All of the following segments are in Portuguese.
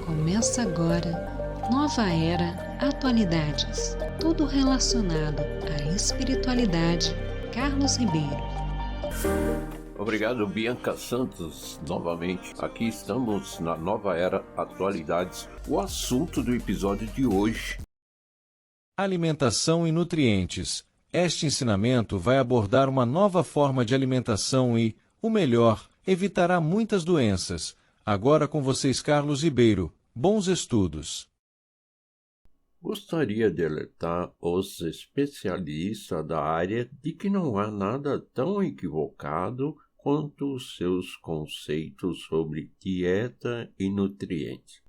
Começa agora, Nova Era Atualidades, tudo relacionado à espiritualidade. Carlos Ribeiro. Obrigado, Bianca Santos, novamente. Aqui estamos na Nova Era Atualidades. O assunto do episódio de hoje: alimentação e nutrientes. Este ensinamento vai abordar uma nova forma de alimentação e, o melhor, evitará muitas doenças. Agora com vocês, Carlos Ribeiro. Bons estudos. Gostaria de alertar os especialistas da área de que não há nada tão equivocado quanto os seus conceitos sobre dieta e nutrientes.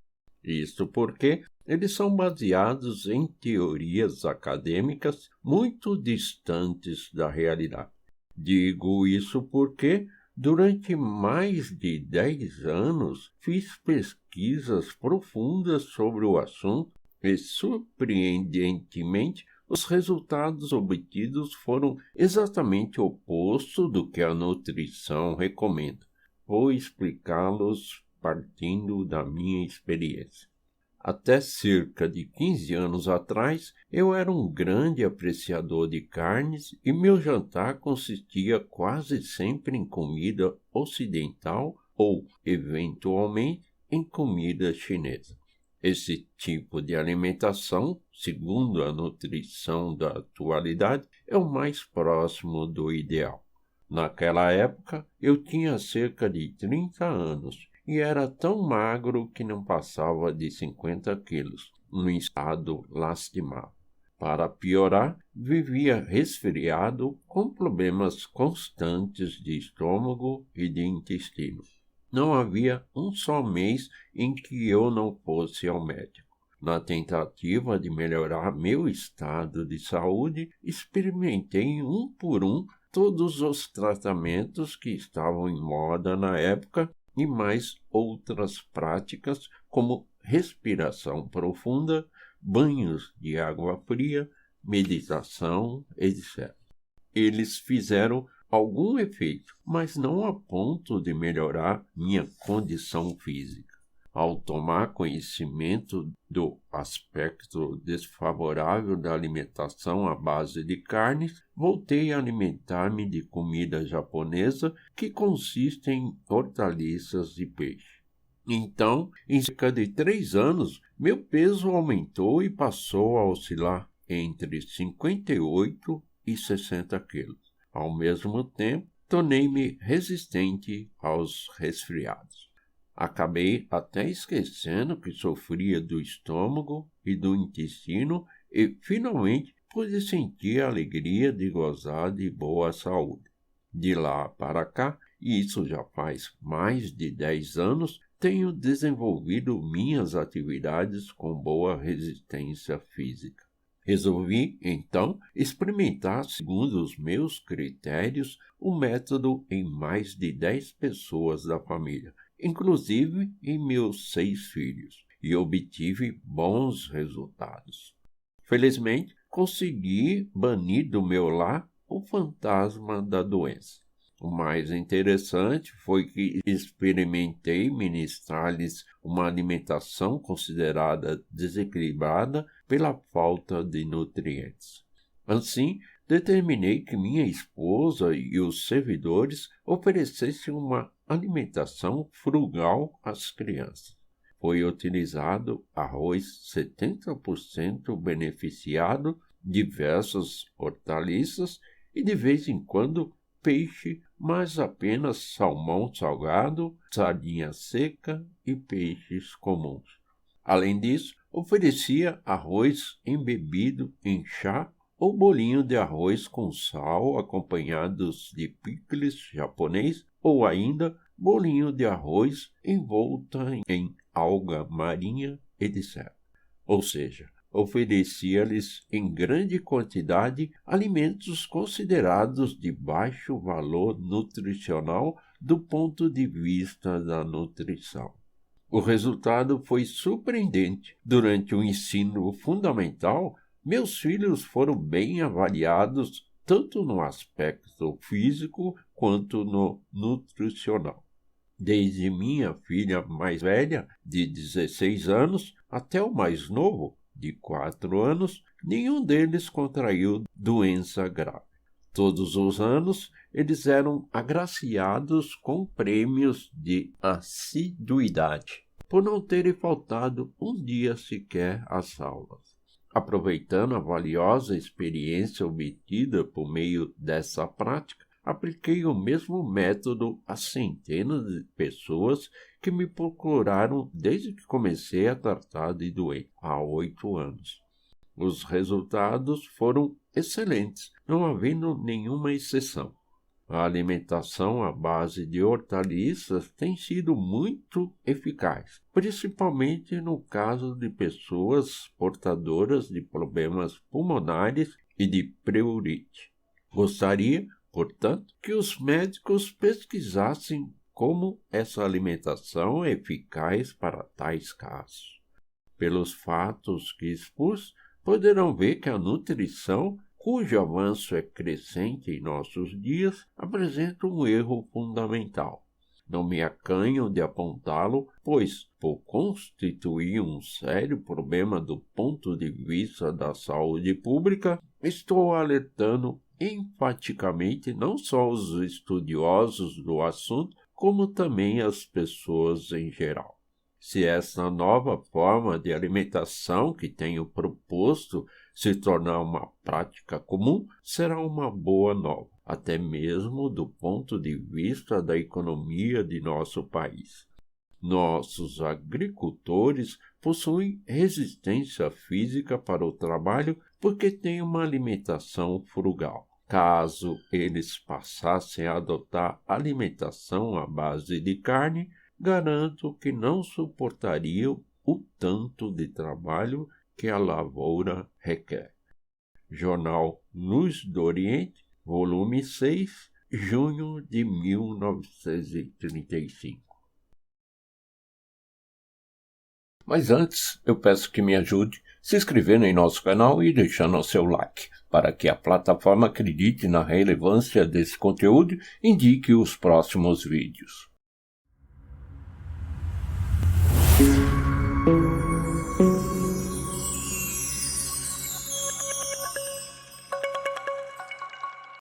Isto porque eles são baseados em teorias acadêmicas muito distantes da realidade. Digo isso porque, durante mais de 10 anos, fiz pesquisas profundas sobre o assunto e, surpreendentemente, os resultados obtidos foram exatamente o oposto do que a nutrição recomenda. Vou explicá-los partindo da minha experiência. Até cerca de 15 anos atrás, eu era um grande apreciador de carnes e meu jantar consistia quase sempre em comida ocidental ou, eventualmente, em comida chinesa. Esse tipo de alimentação, segundo a nutrição da atualidade, é o mais próximo do ideal. Naquela época, eu tinha cerca de 30 anos e era tão magro que não passava de 50 quilos, num estado lastimável. Para piorar, vivia resfriado com problemas constantes de estômago e de intestino. Não havia um só mês em que eu não fosse ao médico. Na tentativa de melhorar meu estado de saúde, experimentei um por um todos os tratamentos que estavam em moda na época e mais outras práticas como respiração profunda, banhos de água fria, meditação, etc. Eles fizeram algum efeito, mas não a ponto de melhorar minha condição física. Ao tomar conhecimento do aspecto desfavorável da alimentação à base de carnes, voltei a alimentar-me de comida japonesa que consiste em hortaliças e peixe. Então, em cerca de 3 anos, meu peso aumentou e passou a oscilar entre 58 e 60 quilos. Ao mesmo tempo, tornei-me resistente aos resfriados. Acabei até esquecendo que sofria do estômago e do intestino e, finalmente, pude sentir a alegria de gozar de boa saúde. De lá para cá, e isso já faz mais de 10 anos, tenho desenvolvido minhas atividades com boa resistência física. Resolvi, então, experimentar, segundo os meus critérios, o método em mais de 10 pessoas da família, inclusive em meus 6 filhos, e obtive bons resultados. Felizmente, consegui banir do meu lar o fantasma da doença. O mais interessante foi que experimentei ministrar-lhes uma alimentação considerada desequilibrada pela falta de nutrientes. Assim, determinei que minha esposa e os servidores oferecessem uma alimentação frugal às crianças. Foi utilizado arroz 70% beneficiado, diversas hortaliças e, de vez em quando, peixe, mas apenas salmão salgado, sardinha seca e peixes comuns. Além disso, oferecia arroz embebido em chá ou bolinho de arroz com sal acompanhados de picles japonês ou ainda bolinho de arroz envolta em alga marinha, etc. Ou seja, oferecia-lhes em grande quantidade alimentos considerados de baixo valor nutricional do ponto de vista da nutrição. O resultado foi surpreendente. Durante o ensino fundamental, meus filhos foram bem avaliados tanto no aspecto físico quanto no nutricional. Desde minha filha mais velha, de 16 anos, até o mais novo, de 4 anos, nenhum deles contraiu doença grave. Todos os anos, eles eram agraciados com prêmios de assiduidade, por não terem faltado um dia sequer às aulas. Aproveitando a valiosa experiência obtida por meio dessa prática, apliquei o mesmo método a centenas de pessoas que me procuraram desde que comecei a tratar de doente, há 8 anos. Os resultados foram excelentes, não havendo nenhuma exceção. A alimentação à base de hortaliças tem sido muito eficaz, principalmente no caso de pessoas portadoras de problemas pulmonares e de pleurite. Gostaria, portanto, que os médicos pesquisassem como essa alimentação é eficaz para tais casos. Pelos fatos que expus, poderão ver que a nutrição, cujo avanço é crescente em nossos dias, apresenta um erro fundamental. Não me acanho de apontá-lo, pois, por constituir um sério problema do ponto de vista da saúde pública, estou alertando enfaticamente não só os estudiosos do assunto, como também as pessoas em geral. Se essa nova forma de alimentação que tenho proposto se tornar uma prática comum, será uma boa nova, até mesmo do ponto de vista da economia de nosso país. Nossos agricultores possuem resistência física para o trabalho porque têm uma alimentação frugal. Caso eles passassem a adotar alimentação à base de carne, garanto que não suportariam o tanto de trabalho que a lavoura requer. Jornal Luz do Oriente, volume 6, junho de 1935. Mas antes, eu peço que me ajude se inscrevendo em nosso canal e deixando o seu like, para que a plataforma acredite na relevância desse conteúdo e indique os próximos vídeos.